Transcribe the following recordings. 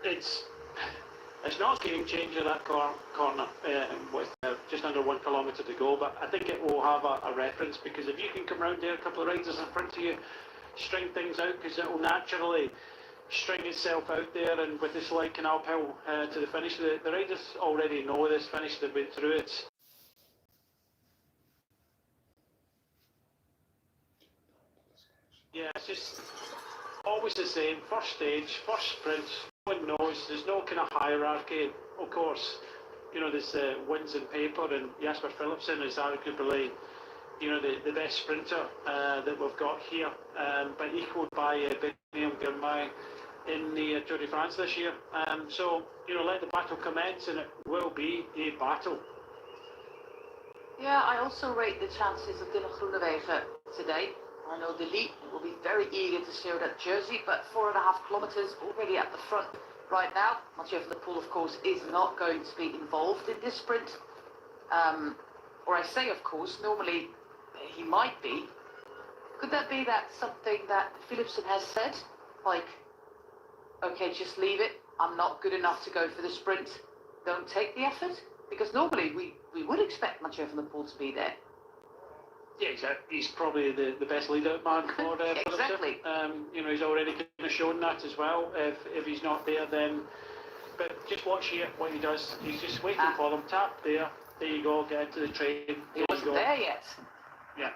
it's not a game changer, that corner with just under 1 kilometre to go, but I think it will have a reference, because if you can come round there, a couple of riders in front of you, string things out, because it will naturally string itself out there, and with this like an uphill to the finish, the riders already know this finish, they've been through it. Yeah, it's just always the same. First stage, first sprint, no one knows, there's no kind of hierarchy. Of course, you know, there's wins in paper, and Jasper Philipsen is arguably, you know, the best sprinter that we've got here, but equalled by Beniam Girmay in the Tour de France this year. So, you know, let the battle commence, and it will be a battle. Yeah, I also rate the chances of Dylan Groenewegen today. I know the lead will be very eager to show that jersey, but 4.5 kilometers already at the front right now. Mathieu van der Poel, of course, is not going to be involved in this sprint. Or I say, of course, normally he might be. Could that be that something that Philipsen has said? Like, okay, just leave it. I'm not good enough to go for the sprint. Don't take the effort. Because normally we would expect Mathieu van der Poel to be there. Yeah, he's probably the best lead-out man for exactly. You know, he's already kind of shown that as well. If he's not there, then... But just watch here what he does. He's just waiting for them. Tap there. There you go. Get into the train. He wasn't there yet. Yeah.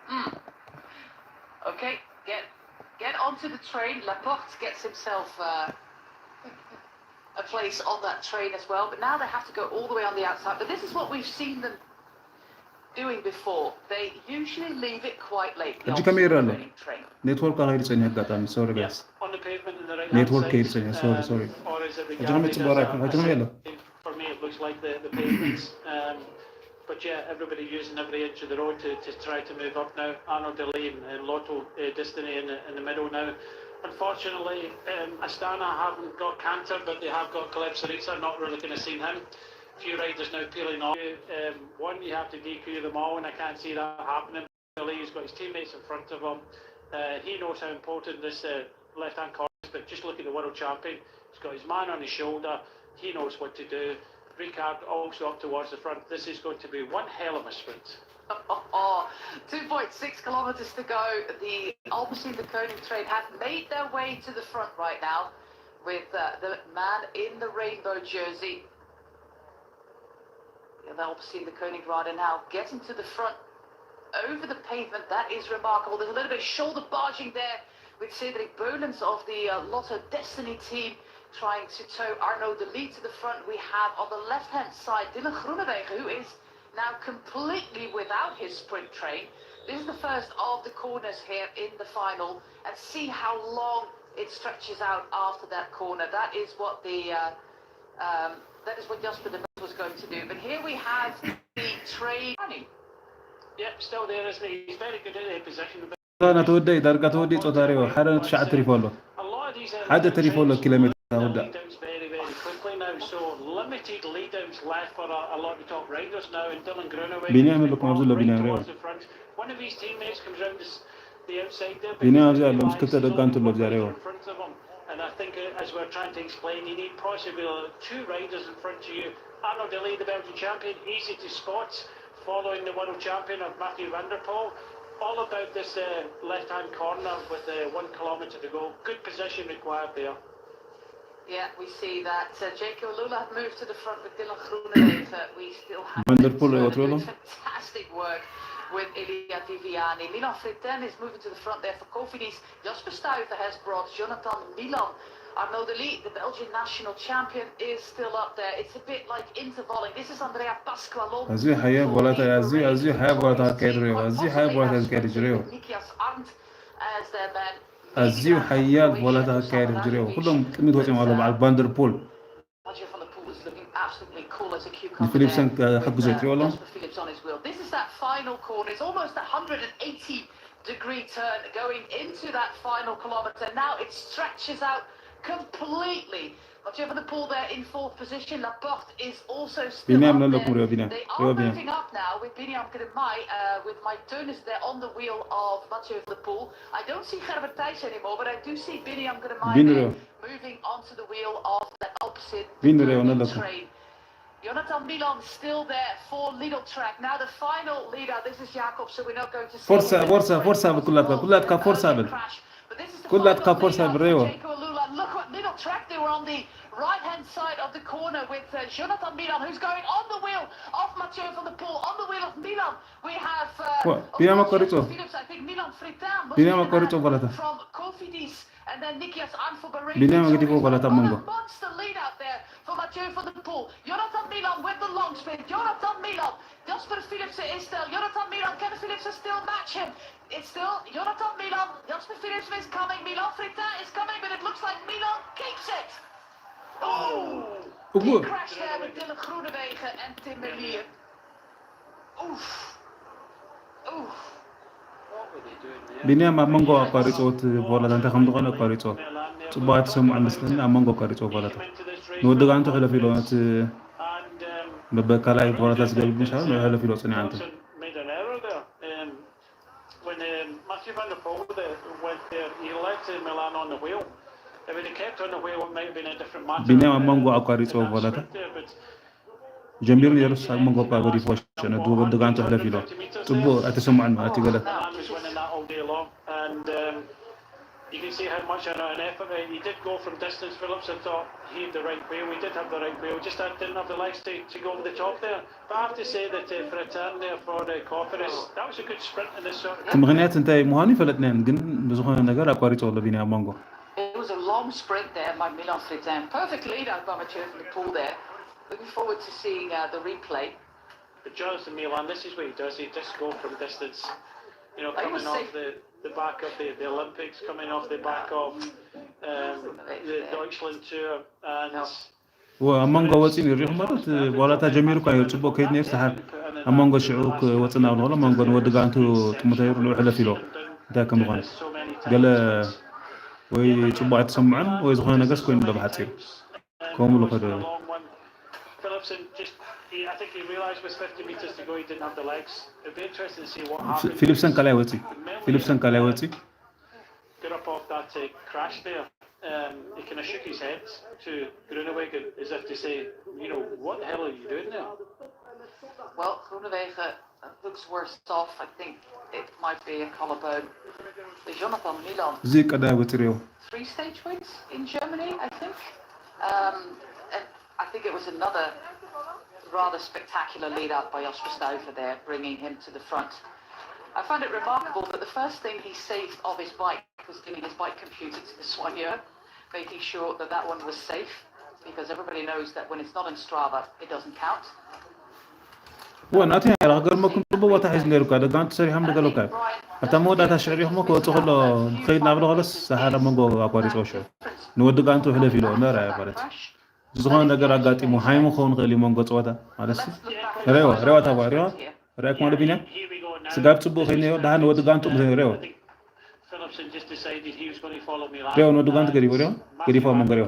Okay, get onto the train. Laporte gets himself a place on that train as well. But now they have to go all the way on the outside. But this is what we've seen them doing before. They usually leave it quite late. Network sorry guys. On the pavement in the right Network sorry. Or is it the guy? For me, it looks like the pavements. But yeah, everybody using every inch of the road to try to move up now. Arnaud Delis and Lotto Destiny in the middle now. Unfortunately, Astana haven't got Canter, but they have got Caleb Sarica. Not really going to see him. Few riders now peeling off. One, you have to DQ them all, and I can't see that happening. He's got his teammates in front of him. He knows how important this left-hand corner is, but just look at the world champion. He's got his man on his shoulder. He knows what to do. Ricard also up towards the front. This is going to be one hell of a sprint. 2.6 kilometers to go. The Alpecin, the Koning train have made their way to the front right now with the man in the rainbow jersey. The Alpecin, the Koning rider now getting to the front over the pavement. That is remarkable. There's a little bit of shoulder barging there with Cedric Beulens of the Lotto Destiny team trying to tow Arnaud Delis to the front. We have on the left-hand side Dylan Groenewegen, who is now completely without his sprint train. This is the first of the corners here in the final, and see how long it stretches out after that corner. That is what Jasper de Mos was going to do. But here we have the train. Yep, still there, isn't he? He's very good at the position. أنا تودي درجة تودي تطاريو حدا تشعر تريفولو حدا تريفولو كيلومتر هودا. Very quickly now, so limited lead-outs left for a lot of top riders now, and Dylan Groenewegen بينعمل لكم أبزلو بينعمل. One of his teammates comes round the outside there. بينعمل لهم سكتة دكان تلو بزاريو. And I think, as we're trying to explain, you need possibly two riders in front of you. Arnaud Delis, the Belgian champion, easy to spot, following the world champion of Mathieu van der Poel. All about this left-hand corner with 1 kilometre to go. Good position required there. Yeah, we see that Jacob Lula have moved to the front with Dylan Groenewegen. We still have fantastic work with Elia Viviani. Milan Fritten is moving to the front there for Cofidis. Jasper Stuyven has brought Jonathan Milan. Arnaud Delis, the Belgian national champion, is still up there. It's a bit like intervalling. This is Andrea Pasqualon. Nikias Arndt as their man. أزيو حيال ولا تهكاري جريو كلهم كمية وجه على فاندر بول. Mathieu van der Poel is looking absolutely cool as a cucumber. Philipsen حق زيتري والله. Phillips on his wheel. This is that final corner. It's almost a 180-degree turn going into that final kilometer. Now it stretches out completely. Mathieu van der Poel there in fourth position. Laporte is also still ቢኒያም up ነው there. ለኩምሩ ቢኒያም They ሪዮ are ቢኒያም moving up now with Biniam Girmay, with Mike Teunis there on the wheel of Mathieu van der Poel. I don't see Gerben Thijs anymore, but I do see Biniam Girmay ቢን there ሪዮ moving onto the wheel of that opposite ቢን ሪዮ ነው turning ለኩ train. Jonathan Milan still there for Lidl track. Now the final leader, this is Jakob, so we're not going to see ፎርሳ him in ፎርሳ the ፎርሳ sprint. በኩላትካ ኩላትካ An ፎርሳ early በል crash. But this is the ኩላትካ final ፎርሳ leader ብሬዮ for Jaco Alula. Look what Lidl track, they were on the right-hand side of the corner with Jonathan Milan, who's going on the wheel of Mathieu van der Poel, on the wheel of Milan. We have, of ቢኒያም course, አቆሪጦ Jasper Phillips, I think Milan Fritain must ቢኒያም be the አቆሪጦ man በላታ from Cofidis, and then Nikias Anfo Bahrain. ቢኒያም So እንግዲህ we've በላታ got መንጎ a monster lead out there for Mathieu van der Poel. Jonathan Milan with the long sprint. Jonathan Milan. Jasper Phillips is still. Jonathan Milan. Can Phillips still match him? It's still Jonathan Milan. Jasper Phillips is coming. Milan Fritain is coming, but it looks like Milan keeps it. Oh! He crashed there with Dylan Groenewegen and Tim Merlier. Oof. Oof. What were they doing there? ቢኒያም ኣብ መንጎ ኣቋሪፆት በላታ እንታይ ከም ዝኾነ ኣቋሪፆ ፅቡቅ ትሰምዑ ኣንስትን ኣብ መንጎ ኣቋሪፆ በላታ ንወዲ ጋንቱ ሕለፍ ኢሎ እቲ And በበካላይ በላታ ዝገብር ምሻል ሕለፍ ኢሎ ፅኒዓ እንተ Philipsen made an error there. When Mathieu van der Poel went there, he left Milan on the wheel. If he'd have kept on the wheel, it might have been a different matter. ቢኒያም ኣብ መንጎ ኣቋሪፆ in that በላታ sprint there, but ጀሚሩ ነይሩስ ኣብ መንጎ ኣቋሪፆ ይፎሸነ ወዲ ጋንቱ ሕለፍ ኢሎ ፅቡቅ ኣይተሰምዖን ማለት ይገለ Milan was winning that all day long, and you can see how much an effort he did go from distance. Philipsen thought he had the right wheel. We did have the right wheel. Just didn't have the legs to go over the top there. But I have to say that for a turn there for Cofidis, that was a good sprint in this sort of. እቲ ምክንያት እንታይ ምዃኑ ይፈለጥናን ግን ብዝኾነ ነገር ኣቋሪፆ ኣሎ ቢኒያም መንጎ It was a long sprint there by Milan Fritain. Perfect lead out by Mathieu van der Poel there. Looking forward to seeing the replay. But Jonathan Milan, this is what he does. He just go from distance. You know, He coming was off safe. the back of the Olympics, coming off the back of the Deutschland tour, and ኣብ መንጎ ወፂን ይሪኹም ማለት በላታ ጀሚሩ እኳ ፅቡቅ ከይድ ነይሩ ሰሓብ ኣብ መንጎ ሽዑ ወፅና ብንክሎ መንጎ ንወዲ ጋንቱ ጥሙተይሩ ንዑ ሕለፍ ኢሎ እንታይ ከም ዝኾነ so many ገለ times. ወይ ፅቡቅ ኣይተሰምዖን ወይ ዝኾነ ነገርስ ኮይኑ ኣሎ ብሓፂር ከምኡ It was ልኸደ a long one. Philipsen just, I think he realised with 50 metres to go he didn't have the legs. It'd be interesting to see what happened. ፊሊፕሰን ካልኣይ ወፂ ፊሊፕሰን ካልኣይ ወፂ Got up off that crash there. He kind of shook his head to Groenewegen as if to say, you know, what the hell are you doing there? Well, Groenewegen looks worse off. I think it might be a collarbone. Jonathan Milan. እዚ ቀዳይ ወፂ ሪዮ 3-stage wins in Germany, I think. And I think it was another rather spectacular lead out by Jasper Stuyven there, bringing him to the front. I find it remarkable that the first thing he saved of his bike was giving his bike computer to the soigneur, making sure that that one was safe, because everybody knows that when it's not in Strava, it doesn't count. ወናቲ ያገርመኩም ጽቡቅ ቦታ ሒዝ ነይሩካ ደጋንቱ ሰሪሖም ደገሉካ እታ መወዳእታ ሽዕሪኹሞ ክወፅእ ከሎ ከይድ ናብሎ ከለስ ሰሓረ መንጎ ኣቋሪፆ ሽዑ ንወዲ ጋንቱ ሕለፍ ኢሎ ነራያ ማለት ዝኾነ ነገር ኣጋጢሙ ሃይሙ ክኸውን ክእል እዩ መንጎ ፀወታ ማለት ሬዋ ታባ ሬዋ ሪኣኩም ኣሎ ቢንያም ስጋብ ፅቡቅ ከይድ ነይሩ ድሓን ወዲ ጋንቱ ሬዋ Philipsen just decided he was going to follow Milan. ሬዋ ንወዲ ጋንቱ ገዲፎ ሬዋ ገዲፎ መንጎ ሬዋ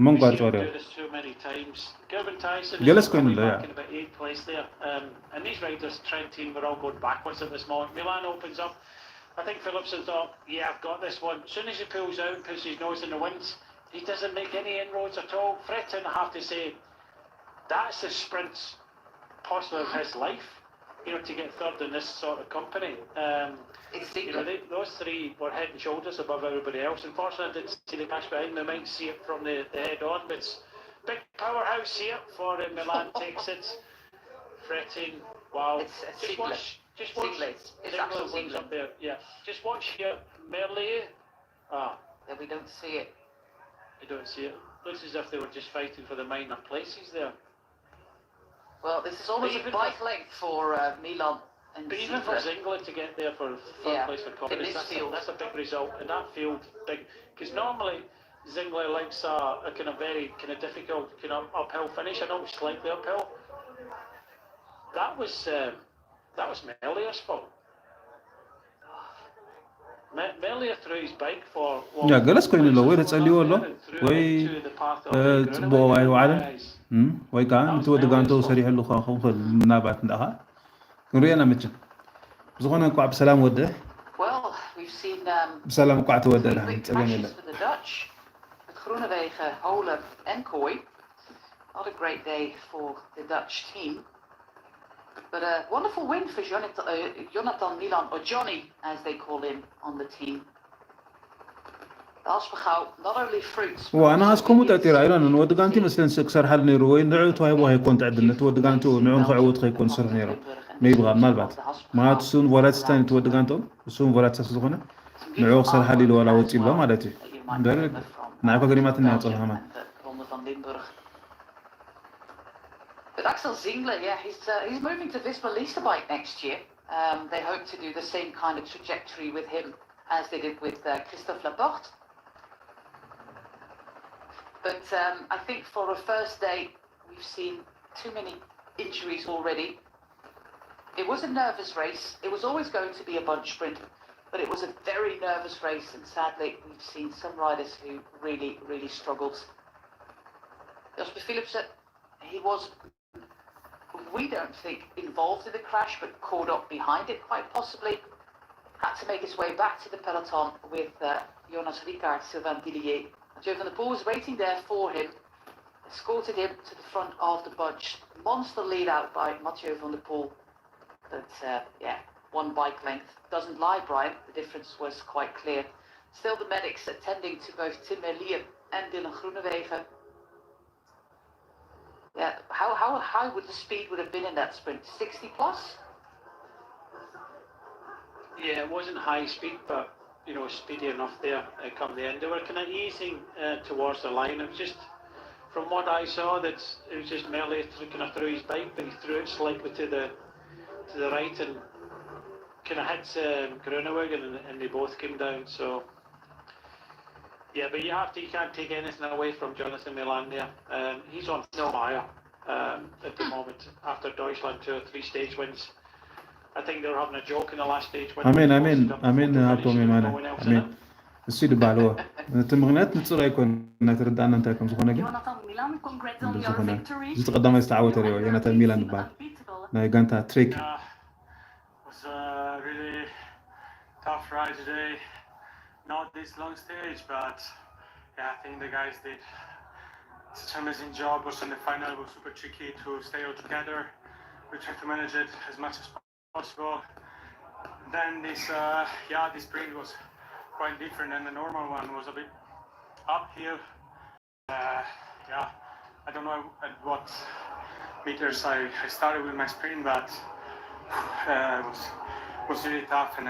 መንጎ We've ኣርጮ ሬዋ do this too many times. Gerben Thijssen Jealous is going probably there, back in about 8th place there. And these riders, Trent team, were all going backwards at this moment. Milan opens up. I think Philipsen thought, yeah, I've got this one. As soon as he pulls out and puts his nose in the wind, he doesn't make any inroads at all. Fritain, I have to say, that's the sprint possibly of his life, you know, to get third in this sort of company. You know, those three were head and shoulders above everybody else. Unfortunately, I didn't see the crash behind. We might see it from the head on, but it's big powerhouse here for Milan takes it. Fretting, wow. It's a Just watch. It's actual wins up England. there. Yeah. Just watch here. Merlier. Ah, Yeah, we don't see it. you don't see it. Looks as if they were just fighting for the minor places there. Well, this is almost a bike length for Milan and But even for Ziegler. England to get there for third Yeah, place for in Cofidis, this field. that's a big result. And that field, big, because normally Zingler likes a kind of very kind of difficult kind of uphill finish. I know it's slightly uphill. That was Mellier's fault. Merlier threw his bike for ያ ገለስ ኮይኑ ኣሎ ወይ places ተጸልዮ was ኣሎ up there and threw ወይ it into the path of the ጽቡቕ Groenewegen in my ኣይወዓለን eyes. ወይ ከዓ ነቲ ወዲ ጋንቶ ሰሪሕሉ ክኽእል ምናልባት እንዳኻ ክንሪአና ምችን ዝኾነ እኳ ብሰላም ወድህ Well, we've seen ብሰላም እኳ ተወደደ three big ፀገም crashes የለን for the Dutch. With Groenewegen, Holen and Kooi. Not a great day for the Dutch team. But a wonderful win for Jonathan Milan, or Johnny as they call him on the team. Not only fruits. وانا هاسكم متأثر ايضا نود غانتي مثلا سكسر حل نيرو وين نعو توهيبو هيكون تعدل نتود غانتو نعون خعوت خيكون سر نيرو ما يبغى مالبات ما تسون ولات ستاني تود غانتو تسون ولات سسخونه نعو خسر حل ولا وتي له مالتي دار نعرف كلمات الناس هما But Axel Zingler, yeah, he's moving to Visma Leasebike next year. They hope to do the same kind of trajectory with him as they did with Christophe Laporte. But I think for a first day, we've seen too many injuries already. It was a nervous race. It was always going to be a bunch sprint, but it was a very nervous race, and sadly, we've seen some riders who really, really struggled. Jasper Philipsen, he was, we don't think, involved in the crash, but caught up behind it, quite possibly. Had to make his way back to the peloton with Jonas Ricard, Sylvain Dillier. Joe van der Poel was waiting there for him, escorted him to the front of the bunch. Monster lead out by Mathieu van der Poel. But yeah, one bike length. Doesn't lie, Brian. The difference was quite clear. Still the medics attending to both Tim Merlier and Dylan Groenewegen. Yeah, how would the speed would have been in that sprint? 60 plus? Yeah, it wasn't high speed, but you know, speedy enough there come the end. They were kind of easing towards the line. It was just, from what I saw, that it was just Merlier kind of threw his bike, but he threw it slightly to the right and kind of hit Groenewegen, and they both came down. So yeah, but you can't take anything away from Jonathan Milan there. He's on fire at the moment after Deutschland 2 or 3 stage wins. I think they were having a joke in the last stage. አሜን ሃብቶም የማነ አሜን እሱ ይባልዎ እቲ ምክንያት ንጹር ኣይኮን እናተረዳእና እንታይ ከም ዝኾነ ግን ዝኾነ ዝተቀዳመ ዝተዓወተ ሪኦ ዮናታን ሚላን ይባል ናይ ጋንታ ትሬክ was a really tough ride today. Not this long stage, but yeah, I think the guys did such an amazing job. Also in the final, it was super tricky to stay all together. We tried to manage it as much as possible. Then this sprint was quite different, and the normal one was a bit uphill. I don't know at what meters I started with my sprint, but it was really tough. And